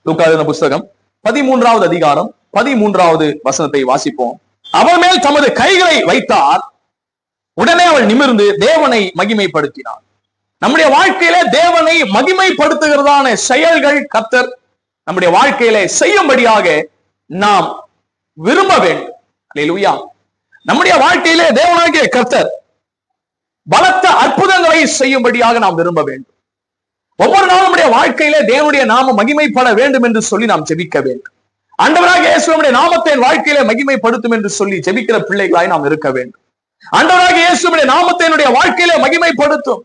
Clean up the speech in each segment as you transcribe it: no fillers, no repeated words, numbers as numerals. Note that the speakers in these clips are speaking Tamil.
லூக்கா புஸ்தகம் 13வது அதிகாரம் 13வது வசனத்தை வாசிப்போம். அவள் மேல் தமது கைகளை வைத்தார், உடனே அவள் நிமிர்ந்து தேவனை மகிமைப்படுத்தினார். நம்முடைய வாழ்க்கையில தேவனை மகிமைப்படுத்துகிறதான செயல்கள் கர்த்தர் நம்முடைய வாழ்க்கையில செய்யும்படியாக நாம் விரும்ப வேண்டும். அல்லேலூயா. நம்முடைய வாழ்க்கையிலே தேவனாகிய கர்த்தர் பலத்த அற்புதங்களை செய்யும்படியாக நாம் விரும்ப வேண்டும். ஒவ்வொரு நாளும் நம்முடைய வாழ்க்கையிலே தேவனுடைய நாமம் மகிமைப்பட வேண்டும் என்று சொல்லி நாம் ஜெபிக்க வேண்டும். ஆண்டவராக இயேசுவினுடைய நாமத்தை என் வாழ்க்கையிலே மகிமைப்படுத்தும் என்று சொல்லி ஜெபிக்கிற பிள்ளைகளாய் நாம் இருக்க வேண்டும். ஆண்டவராக இயேசுவினுடைய நாமத்தை என்னுடைய வாழ்க்கையிலே மகிமைப்படுத்தும்.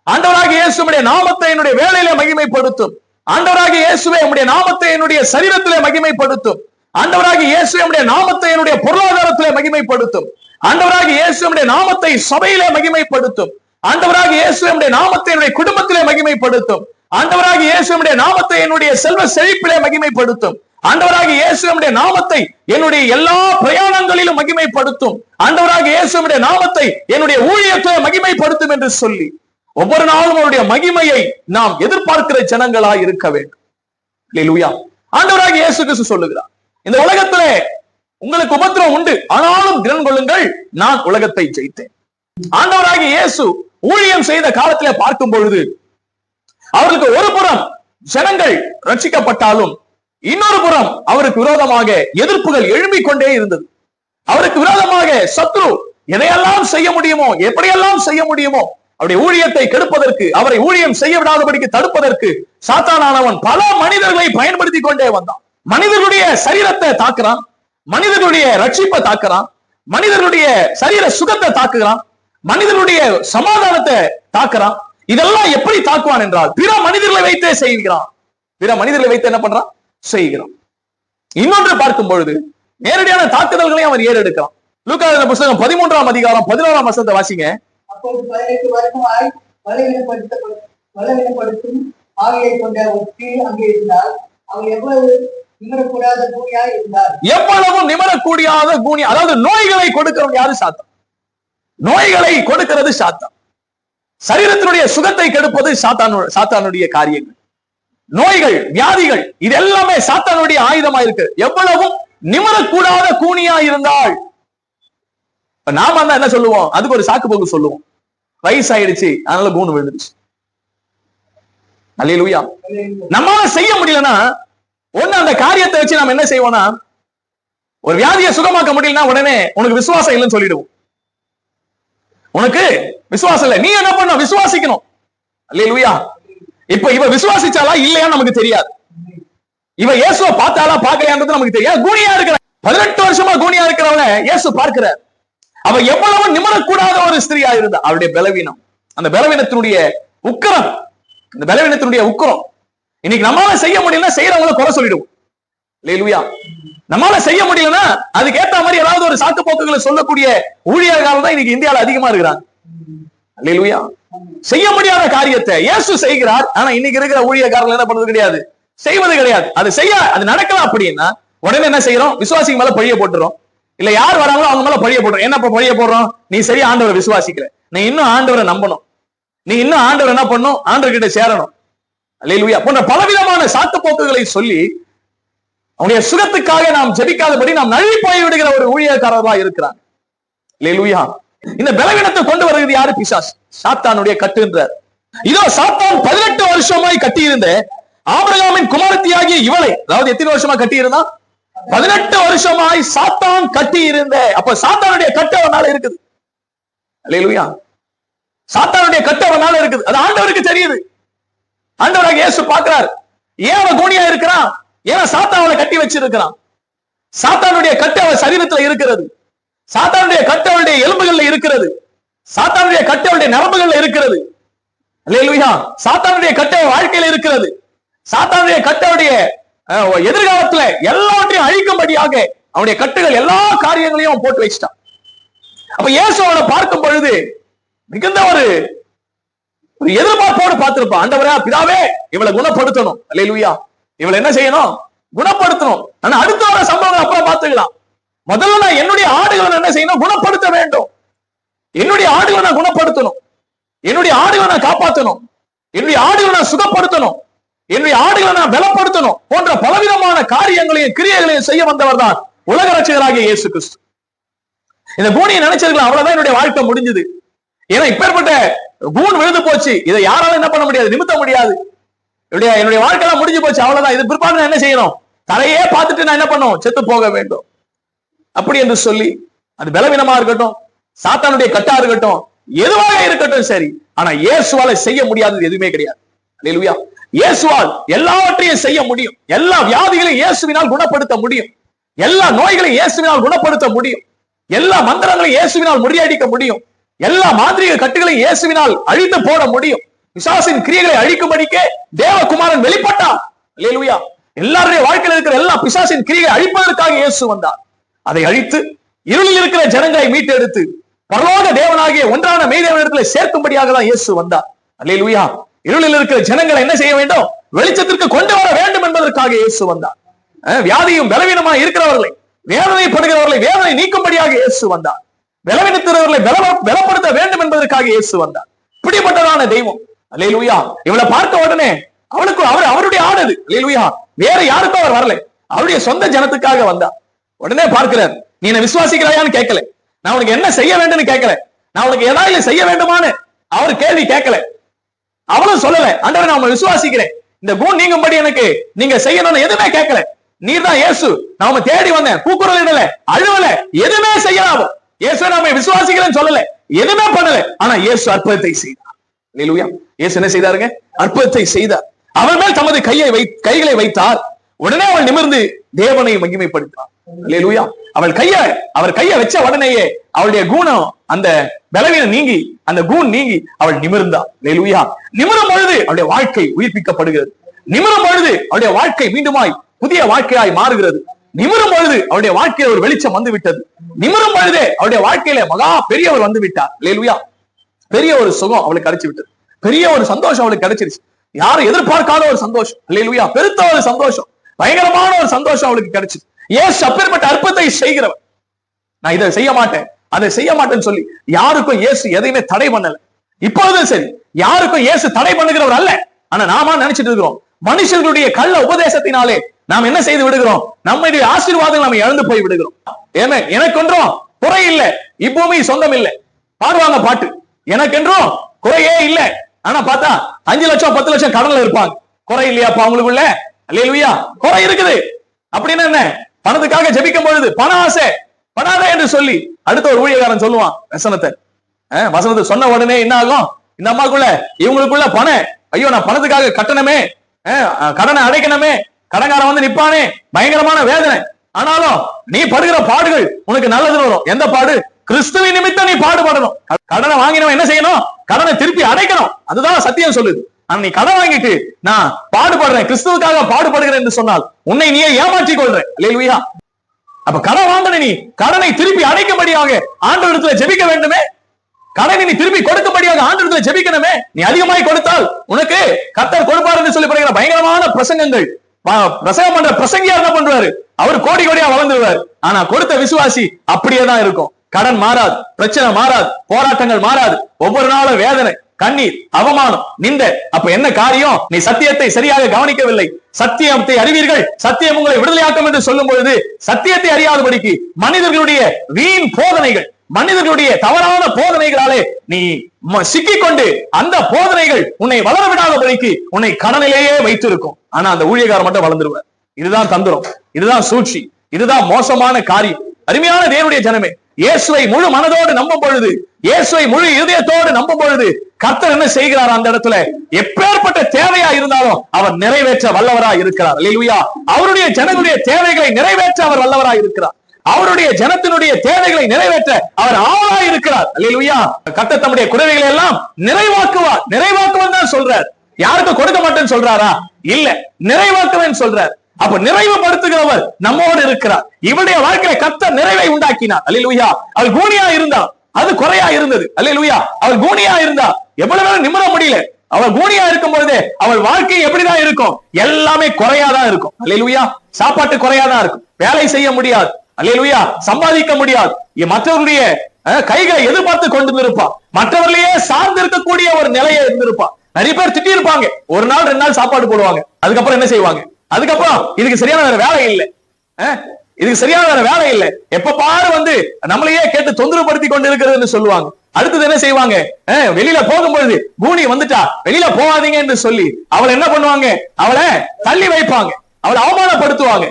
ஆண்டவராக இயேசுவினுடைய நாமத்தை என்னுடைய வேலையிலே மகிமைப்படுத்தும். ஆண்டவராக இயேசுவே நம்முடைய நாமத்தை என்னுடைய சரீரத்திலே மகிமைப்படுத்தும். ஆண்டவராக இயேசுவே நம்முடைய நாமத்தை என்னுடைய பொருளாதாரத்திலே மகிமைப்படுத்தும். ஆண்டவராக இயேசுவினுடைய நாமத்தை சபையிலே மகிமைப்படுத்தும். ஆண்டவராக இயேசுவினுடைய நாமத்தை என்னுடைய குடும்பத்திலே மகிமைப்படுத்தும். ஆண்டவராக இயேசுவினுடைய நாமத்தை என்னுடைய செல்வ செழிப்பிலே மகிமைப்படுத்தும். ஆண்டவராக இயேசுவினுடைய நாமத்தை என்னுடைய எல்லா பிரயாணங்களிலும் மகிமைப்படுத்தும். ஆண்டவராக இயேசுவினுடைய நாமத்தை என்னுடைய ஊழியத்தை மகிமைப்படுத்தும் என்று சொல்லி ஒவ்வொரு நாளும் அவருடைய மகிமையை நாம் எதிர்பார்க்கிற ஜனங்களாய் இருக்க வேண்டும். அல்லேலூயா. ஆண்டவராக இயேசு கிறிஸ்து சொல்லுகிறார், இந்த உலகத்திலே உங்களுக்கு உபத்திரவம் உண்டு, ஆனாலும் திடன் கொள்ளுங்கள், நான் உலகத்தை ஜெயித்தேன். ஆண்டவராக இயேசு ஊழியம் செய்த காலத்திலே பார்க்கும் பொழுது அவருக்கு ஒரு புறம் ஜனங்கள் ரட்சிக்கப்பட்டாலும் இன்னொரு புறம் அவருக்கு விரோதமாக எதிர்ப்புகள் எழும்பிக் கொண்டே இருந்தது. அவருக்கு விரோதமாக சத்ரு எதையெல்லாம் செய்ய முடியுமோ, எப்படியெல்லாம் செய்ய முடியுமோ அவருடைய ஊழியத்தை கெடுப்பதற்கு, அவரை ஊழியம் செய்ய விடாதபடிக்கு தடுப்பதற்கு சாத்தானானவன் பல மனிதர்களை பயன்படுத்தி கொண்டே வந்தான். மனிதர்களுடைய சரீரத்தை தாக்குறான், மனிதர்களுடைய ரட்சிப்பை தாக்குறான், மனிதர்களுடைய சரீர சுகத்தை தாக்குகிறான், மனிதர்களுடைய சமாதானத்தை தாக்குறான். இதெல்லாம் எப்படி தாக்குவான் என்றால் பிற மனிதர்களை வைத்தே செய்கிறான். பிற மனிதர்களை வைத்து என்ன பண்றான்? செய்கிறான். இன்னொன்று பார்க்கும் பொழுது நேரடியான தாக்குதல்களையும் அவன் ஏறெடுக்கிறான். லூக்கா புஸ்தகம் 13ஆம் அதிகாரம் 11ஆம் வசனத்தை வாசிங்க. அப்போது 18 வருஷமாய் பலவீனப்படுத்தும் ஆவியை கொண்ட ஒரு ஸ்திரீ அங்கே இருந்தால், அவள் எவ்வளவு நிமரக்கூடாத கூனியாய் இருந்தார். எவ்வளவு நிமரக்கூடாத கூனி, அதாவது நோய்களை கொடுக்கிறவன் யாரு? சாத்தான். நோய்களை கொடுக்கிறது சாத்தான். சரீரத்தினுடைய சுகத்தை கெடுப்பது சாத்தானுடைய காரியங்கள். நோய்கள், வியாதிகள், இது எல்லாமே சாத்தானுடைய ஆயுதமா இருக்கு. எவ்வளவும் நிமரக்கூடாத கூனியா இருந்தால் நாம தான் என்ன சொல்லுவோம்? அதுக்கு ஒரு சாக்கு போக்கு சொல்லுவோம், வயசாயிடுச்சு அதனால கூணு விழுந்துருச்சு. அல்லேலூயா. நம்மால செய்ய முடியலன்னா ஒண்ணு அந்த காரியத்தை வச்சு நம்ம என்ன செய்வோம்னா, ஒரு வியாதியை சுகமாக்க முடியலன்னா உடனே உனக்கு விசுவாசம் இல்லைன்னு சொல்லிடுவோம். உனக்கு விசுவாசம் இல்லை, நீ என்ன பண்ண? விசுவாசிக்கணும். அல்லேலூயா. இப்ப இவ விசுவாசிச்சாலா இல்லையான்னு நமக்கு தெரியாது. இவ இயேசுவை பார்த்தாலா பார்க்கலையான்றது நமக்கு தெரியாது. கூனியா இருக்கிற 18 வருஷமா கூனியா இருக்கிறவன இயேசு பார்க்கிறார். அவ எவ்வளவு நிமரக்கூடாத ஒரு ஸ்திரியா இருந்தா. அவருடைய பலவீனம், அந்த பலவீனத்தினுடைய உக்கிரம், அந்த பலவீனத்தினுடைய உக்கிரம் இன்னைக்கு நம்மளால செய்ய முடியலன்னா செய்யறவங்களை குறை சொல்லிடுவோம். அல்லேலூயா. நம்மளால செய்ய முடியலன்னா அதுக்கு ஏத்த மாதிரி ஏதாவது ஒரு சாக்கு போக்குகளை சொல்லக்கூடிய ஊழியர்கள் தான் இன்னைக்கு இந்தியாவில் அதிகமா இருக்கிறாங்க. அல்லேலூயா. செய்ய முடியாத காரியத்தை இயேசு செய்கிறார். ஆனா இன்னைக்கு இருக்கிற ஊழியக்காரர்கள் என்ன பண்றது கிடையாது, செய்வது கிடையாது. அது நடக்கலாம் அப்படின்னா உடனே என்ன செய்யறோம்? விசுவாசிக்கு மேல பழிய போட்டுறோம். இல்ல யார் வராங்களோ அவங்க மேல பழிய போடுறோம். என்ன பழிய போடுறோம்? நீ சரியா ஆண்டவரை விசுவாசிக்கல, நீ இன்னும் ஆண்டவரை நம்பணும், நீ இன்னும் ஆண்டவர் என்ன பண்ணும்? ஆண்டவர்கிட்ட சேரணும். அல்லேலூயா. போன்ற பலவிதமான சாக்கு போக்குகளை சொல்லி அவனுடைய சுகத்துக்காக நாம் ஜெபிக்காதபடி நாம் நழுவி போய் விடுகிற ஒரு ஊழியக்காரர்களா இருக்கிறாங்க. அல்லேலூயா. இந்த பலவீனத்தை கொண்டு வருகிறது யாரு? பிசாசு, சாத்தானுடைய கட்டுன்றார். இதோ சாத்தான் 18 வருஷமாய் கட்டியிருந்த ஆபிரகாமின் குமாரத்தியாகிய இவளை, அதாவது எத்தனை வருஷமா கட்டி இருந்தா? 18 வருஷமாய் சாத்தான் கட்டி இருந்த. அப்ப சாத்தானுடைய கட்டு அவனால இருக்குது. அல்லேலூயா. சாத்தானுடைய கட்டு அவனால இருக்குது. அது ஆண்டவருக்கு தெரியுது. ஆண்டவராக இயேசு பார்க்கிறார். ஏன் அவன் கூனியா இருக்கிறான்? ஏன்னா சாத்தான் அவனை கட்டி வச்சிருக்கிறான். சாத்தானுடைய கட்டு அவன் சரீரத்துல இருக்கிறது. சாத்தானுடைய கட்டு அவனுடைய எலும்புகள்ல இருக்கிறது. சாத்தானுடைய கட்டு அவனுடைய நரம்புகள்ல இருக்கிறது. அல்லேலூயா. சாத்தானுடைய கட்டு வாழ்க்கையில இருக்கிறது. சாத்தானுடைய கட்டு அவனுடைய எதிர்காலத்துல எல்லாவற்றையும் அழிக்கும்படியாக அவனுடைய கட்டுகள் எல்லா காரியங்களையும் அவன் போட்டு வச்சிட்டான். அப்ப இயேசு அவனை பார்க்கும் பொழுது மிகுந்த ஒரு எதிர்பார்ப்போடு பார்த்திருப்பான். ஆண்டவரே, பிதாவே, இவளை குணப்படுத்தணும். அல்லேலூயா. இவளை என்ன செய்யணும்? குணப்படுத்தணும். ஆனா அடுத்த வர சம்பவம் அப்புறம் பார்த்துக்கலாம். முதல்ல நான் என்னுடைய ஆடுகளை என்ன செய்யணும்? குணப்படுத்த வேண்டும். என்னுடைய ஆடுகளை நான் குணப்படுத்தணும், என்னுடைய ஆடுகளை நான் காப்பாற்றணும், என்னுடைய ஆடுகளை நான் சுகப்படுத்தணும், என்னுடைய ஆடுகளை நான் பலப்படுத்தணும் போன்ற பல காரியங்களையும் கிரியைகளையும் செய்ய வந்தவர் தான் உலக ரட்சகராகிய இயேசு கிறிஸ்து. இந்த கூனியை நினைச்சிருக்கலாம், அவ்வளவுதான் என்னுடைய வாழ்க்கை முடிஞ்சது. ஏன்னா இப்பேற்பட்ட கூன் விழுந்து போச்சு, இதை யாராலும் என்ன பண்ண முடியாது, நிமித்த முடியாது. என்னுடைய வாழ்க்கை முடிஞ்சு போச்சு, அவ்வளவுதான். இது பிற்பாடு நான் என்ன செய்யணும், தரையே பார்த்துட்டு நான் என்ன பண்ணும், செத்து போக வேண்டும் அப்படி என்று சொல்லி, அது பலவீனமா இருக்கட்டும், சாத்தானுடைய கட்டா இருக்கட்டும், எதுவாக இருக்கட்டும் சரி, ஆனா இயேசுவால செய்ய முடியாதது எதுவுமே கிடையாது. அல்லேலூயா. இயேசுவால் எல்லாவற்றையும் செய்ய முடியும். எல்லா வியாதிகளையும் இயேசுவினால் குணப்படுத்த முடியும். எல்லா நோய்களையும் இயேசுவினால் குணப்படுத்த முடியும். எல்லா மந்திரங்களையும் இயேசுவினால் முறியடிக்க முடியும். எல்லா மாந்திரிக கட்டுகளையும் இயேசுவினால் அழித்து போட முடியும். பிசாசின் கிரியைகளை அழிக்கும்படிக்கே தேவகுமாரன் வெளிப்பட்டார். அல்லேலூயா. எல்லாருடைய வாழ்க்கையில் இருக்கிற எல்லா பிசாசின் கிரியைகளை அழிப்பதற்காக இயேசு வந்தார். அதை அழித்து இருளில் இருக்கிற ஜனங்களை மீட்டெடுத்து பரலோக தேவனாகிய ஒன்றான மெய்தேவனிடத்தில் சேர்க்கும்படியாக தான் இயேசு வந்தார். அல்லேலூயா. இருளில் இருக்கிற ஜனங்களை என்ன செய்ய வேண்டும், வெளிச்சத்திற்கு கொண்டு வர வேண்டும் என்பதற்காக இயேசு வந்தார். வியாதியும் பலவீனமாக இருக்கிறவர்களை, வேதனைப்படுகிறவர்களை வேதனை நீக்கும்படியாக இயேசு வந்தார். பலவீனத்திறவர்களை பலப்படுத்த வேண்டும் என்பதற்காக இயேசு வந்தார். இப்படிப்பட்டதான தெய்வம். அல்லேலூயா. இவளை பார்த்த உடனே அவளுக்கு அவருடைய ஆடுது. அல்லேலூயா. வேற யாருக்கும் அவர் வரல, அவருடைய சொந்த ஜனத்துக்காக வந்தார். உடனே பார்க்கிறார், நீ என்ன விசுவாசிக்கிறாயான்னு கேட்கல, நான் உனக்கு என்ன செய்ய வேண்டும் கேட்கல, நான் உனக்கு ஏதாவது செய்ய வேண்டுமான்னு அவர் கேள்வி கேட்கல. அவளும் சொல்லல, ஆண்டவரே நான் உங்களை விசுவாசிக்கிறேன், இந்த கூன் நீங்கும்படி எனக்கு நீங்க செய்யணும்னு எதுவுமே கேட்கல. நீர் தான் இயேசு, நாம தேடி வந்தேன், கூக்குரல் இடல, அழுவல, எதுவுமே செய்யலாம். இயேசு நாம விசுவாசிக்கிறேன்னு சொல்லல, எதுவுமே பண்ணல. ஆனா இயேசு அற்புதத்தை செய்தார். அல்லேலூயா. இயேசு என்ன செய்தாருங்க, அற்புதத்தை செய்தார். அவள் மேல் தமது கைகளை வைத்தார். உடனே அவள் நிமிர்ந்து தேவனை மகிமைப்படுத்தார். அல்லேலூயா. அவர் கையை வச்ச உடனேயே அவளுடைய குணம், அந்த பலவீனம் நீங்கி, அந்த கூன் நீங்கி அவள் நிமிர்ந்தார். அல்லேலூயா. நிமிரும் பொழுது அவளுடைய வாழ்க்கை உயிர்ப்பிக்கப்படுகிறது. நிமிரும் பொழுது அவளுடைய வாழ்க்கை மீண்டுமாய் புதிய வாழ்க்கையாய் மாறுகிறது. நிமிரும் பொழுது அவளுடைய வாழ்க்கையில ஒரு வெளிச்சம் வந்து விட்டது. நிமிரும் பொழுதே அவளுடைய வாழ்க்கையில மகா பெரியவர் வந்து விட்டார். அல்லேலூயா. பெரிய ஒரு சுகம் அவளுக்கு கிடைச்சு விட்டது. பெரிய ஒரு சந்தோஷம் அவளுக்கு கிடைச்சிருச்சு. யாரும் எதிர்பார்க்காத ஒரு சந்தோஷம். அல்லேலூயா. பெருத்த ஒரு சந்தோஷம், பயங்கரமான ஒரு சந்தோஷம் அவளுக்கு கிடைச்சு. இயேசு அப்பேற்பட்ட அற்புதத்தை செய்கிறவர். நான் இதை செய்ய மாட்டேன், அதை செய்ய மாட்டேன்னு சொல்லி யாருக்கும் இயேசு எதையுமே தடை பண்ணல. இப்பொழுதும் சரி, யாருக்கும் இயேசு தடை பண்ணுகிறவர் அல்ல. ஆனா நாம நினைச்சிட்டு இருக்கிறோம், மனுஷர்களுடைய கள்ள உபதேசத்தினாலே நாம் என்ன செய்து விடுகிறோம், நம்முடைய ஆசீர்வாதங்கள் நம்ம இழந்து போய் விடுகிறோம். ஏமே எனக்கென்றும் குறை இல்லை, இப்பவுமே சொந்தம் இல்லை. பாடுவாங்க பாட்டு, எனக்கென்றும் குறையே இல்லை. ஆனா பார்த்தா 5 லட்சம் 10 லட்சம் கடன்ல இருப்பாங்க. குறை இல்லையாப்பா அவங்களுக்குள்ள? அல்லேலூயா. குறை இருக்குது. அப்படின்னு என்ன, பணத்துக்காக ஜெபிக்கும் பொழுது பண ஆசை பணாதே என்று சொல்லி அடுத்த ஒரு ஊழியக்காரன் சொல்லுவான் வசனத்தை சொன்ன உடனே என்ன ஆகும், இந்த அம்மாக்குள்ள இவங்களுக்குள்ள பணம், ஐயோ நான் பணத்துக்காக கட்டணமே, கடனை அடைக்கணுமே, கடன்காரன் வந்து நிப்பானே, பயங்கரமான வேதனை. ஆனாலும் நீ படுகிற பாடுகள் உனக்கு நல்லது வரும். எந்த பாடு? கிறிஸ்துவின் நிமித்தம் நீ பாடுபடணும். கடனை வாங்கினவன் என்ன செய்யணும், கடனை திருப்பி அடைக்கணும். அதுதான் சத்தியம் சொல்லுது. ஆனா நீ கடன் வாங்கிட்டு நான் பாடுபடுறேன், கிறிஸ்துவுக்காக பாடுபடுகிறேன் என்று சொன்னால் உன்னை நீயே ஏமாற்றிக் கொள்ற. அல்லேலூயா. அப்ப கடன் வாங்கின நீ கடனை திருப்பி அடைக்கும்படியாக ஆண்டவரிடத்துல ஜெபிக்க வேண்டுமே. கடனை நீ திருப்பி கொடுக்கும்படியாக ஆண்டவரிடத்துல ஜெபிக்கணுமே. நீ அதிகமாய் கொடுத்தால் உனக்கு கர்த்தர் கொடுப்பார் என்று சொல்லி படுகிற பயங்கரமான பிரசங்கங்கள், பிரசங்கம் பண்ற பிரசங்கியார் என்ன பண்றாரு, அவர் கோடி கோடியா வளர்ந்துருவார். ஆனா கொடுத்த விசுவாசி அப்படியே தான் இருக்கும். கடன் மாறாது, பிரச்சனை மாறாது, போராட்டங்கள் மாறாது, ஒவ்வொரு நாளும் வேதனை, கண்ணீர், அவமானம், நிந்த. அப்ப என்ன காரியம், நீ சத்தியத்தை சரியாக கவனிக்கவில்லை. சத்தியத்தை அறிவீர்கள், சத்தியம் உங்களை விடுதலையாக்கும் என்று சொல்லும் பொழுது சத்தியத்தை அறியாதபடிக்கு மனிதர்களுடைய வீண் போதனைகள், மனிதர்களுடைய தவறான போதனைகளாலே நீ சிக்கிக்கொண்டு அந்த போதனைகள் உன்னை வளர விடாதபடிக்கு உன்னை கடனிலேயே வைத்திருக்கும். ஆனா அந்த ஊழியக்காரர் மட்டும் வளர்ந்துருவார். இதுதான் தந்திரம், இதுதான் சூழ்ச்சி, இதுதான் மோசமான காரியம். அருமையான தேவனுடைய ஜனமே, இயேசுவை முழு மனதோடு நம்பும் பொழுது, இயேசுவை முழு இதயத்தோடு நம்பும் பொழுது கர்த்தர் என்ன செய்கிறார், அந்த இடத்துல எப்பேற்பட்ட தேவையா இருந்தாலும் அவர் நிறைவேற்ற வல்லவராய் இருக்கிறார். அல்லேலூயா. அவருடைய ஜனங்களுடைய தேவைகளை நிறைவேற்ற அவர் வல்லவராய் இருக்கிறார். அவருடைய ஜனத்தினுடைய தேவைகளை நிறைவேற்ற அவர் ஆவலாய் இருக்கிறார். அல்லேலூயா. கர்த்தர் தம்முடைய குறைகளை எல்லாம் நிறைவாக்குவார். நிறைவாக்குவார் தான் சொல்றார். யாருக்கு கொடுக்க மாட்டேன்னு சொல்றாரா? இல்ல, நிறைவாக்குவேன் சொல்றார். அப்ப நிறைவுபடுத்துகிறவர் நம்மோடு இருக்கிறார். இவருடைய வாழ்க்கையில கர்த்தர் நிறைவை உண்டாக்கினார். அல்லேலூயா. அவள் கூனியா இருந்தா, அது குறையா இருந்தது. அல்லேலூயா. அவள் கூனியா இருந்தா எவ்வளவு நேரம் நிமிர முடியல. அவள் கூனியா இருக்கும் பொழுதே அவள் வாழ்க்கை எப்படிதான் இருக்கும், எல்லாமே குறையாதான் இருக்கும். அல்லேலூயா. சாப்பாட்டு குறையாதான் இருக்கும், வேலை செய்ய முடியாது. அல்லேலூயா. சம்பாதிக்க முடியாது, மற்றவர்களுடைய கைகளை எதிர்பார்த்து கொண்டு இருப்பான், மற்றவர்களையே சார்ந்து இருக்கக்கூடிய ஒரு நிலையை இருந்திருப்பான். நிறைய பேர் திட்டி இருப்பாங்க, ஒரு நாள் 2 நாள் சாப்பாடு போடுவாங்க, அதுக்கப்புறம் என்ன செய்வாங்க, அதுக்கப்புறம் இதுக்கு சரியான வேற வேலை இல்லை, இதுக்கு சரியான வேற வேலை இல்லை, எப்ப பாரு வந்து நம்மளையே கேட்டு தொந்தரவுப்படுத்தி கொண்டு இருக்கிறதுன்னு சொல்லுவாங்க. அடுத்தது என்ன செய்வாங்க, வெளியில போகும்பொழுது கூனி வந்துட்டா வெளியில போகாதீங்க என்று சொல்லி அவளை என்ன பண்ணுவாங்க, அவளை தள்ளி வைப்பாங்க, அவளை அவமானப்படுத்துவாங்க,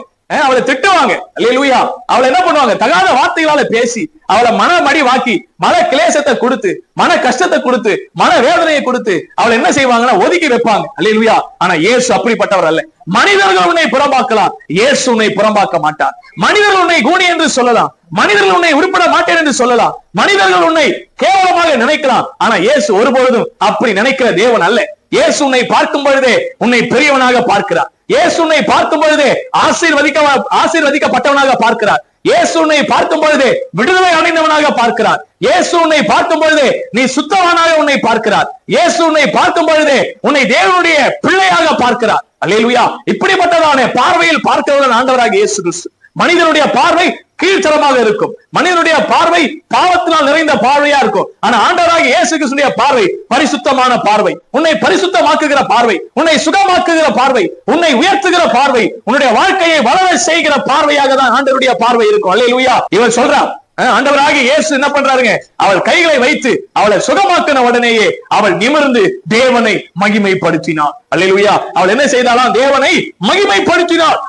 அவளை திட்டுவாங்க. அல்லேலூயா. அவளை என்ன பண்ணுவாங்க, தகாத வார்த்தைகளால பேசி அவளை மனமடி வாக்கி மன கிளேசத்தை கொடுத்து மன கஷ்டத்தை கொடுத்து மன வேதனையை கொடுத்து அவளை என்ன செய்வாங்கன்னா ஒதுக்கி வைப்பாங்க. அல்லேலூயா. ஆனா இயேசு அப்படிப்பட்டவர் அல்ல. மனிதர்கள் உன்னை புறம்பாக்கலாம், இயேசு உன்னை புறம்பாக்க மாட்டார். மனிதர்கள் உன்னை கூனி என்று சொல்லலாம், மனிதர்கள் உன்னை உருப்பட மாட்டேன் என்று சொல்லலாம், மனிதர்கள் உன்னை கேவலமாக நினைக்கலாம், ஆனா இயேசு ஒருபொழுதும் அப்படி நினைக்கிற தேவன் அல்ல. இயேசு உன்னை பார்க்கும் பொழுதே உன்னை பெரியவனாக பார்க்கிறார். இயேசு உன்னை பார்க்கும் பொழுதே ஆசீர்வதிக்கப்பட்டவனாக பார்க்கிறார். இயேசு உன்னை பார்க்கும் பொழுதே விடுதலை அடைந்தவனாக பார்க்கிறார். இயேசு உன்னை பார்க்கும் பொழுதே நீ சுத்தவானாக உன்னை பார்க்கிறார். இயேசு உன்னை பார்க்கும் பொழுதே உன்னை தேவனுடைய பிள்ளையாக பார்க்கிறார். அல்லேலூயா. இப்படிப்பட்டதான பார்வையில் பார்க்கிறவன் ஆண்டவராக இயேசு கிறிஸ்து. மனிதனுடைய பார்வை கீழ்த்தரமாக இருக்கும், மனிதனுடைய பார்வை பாவத்தினால் நிறைந்த பார்வையா இருக்கும். ஆனா ஆண்டவராக இயேசு கிறிஸ்துவின் பார்வை பரிசுத்தமான பார்வை, உன்னை பரிசுத்தமாக்குகிற பார்வை, உன்னை சுகமாக்குகிற பார்வை, உன்னை உயர்த்துகிற பார்வை, உன்னுடைய வாழ்க்கையை வளர செய்கிற பார்வையாக தான் ஆண்டவருடைய பார்வை இருக்கும். அல்லேலூயா. இவர் சொல்றார், ஆண்டவராக இயேசு என்ன பண்றாருங்க, அவள் கைகளை வைத்து அவளை சுகமாக்கின உடனேயே அவள் நிமிர்ந்து தேவனை மகிமைப்படுத்தினாள். அல்லேலூயா. அவள் என்ன செய்தாலாம், தேவனை மகிமைப்படுத்தினாள்.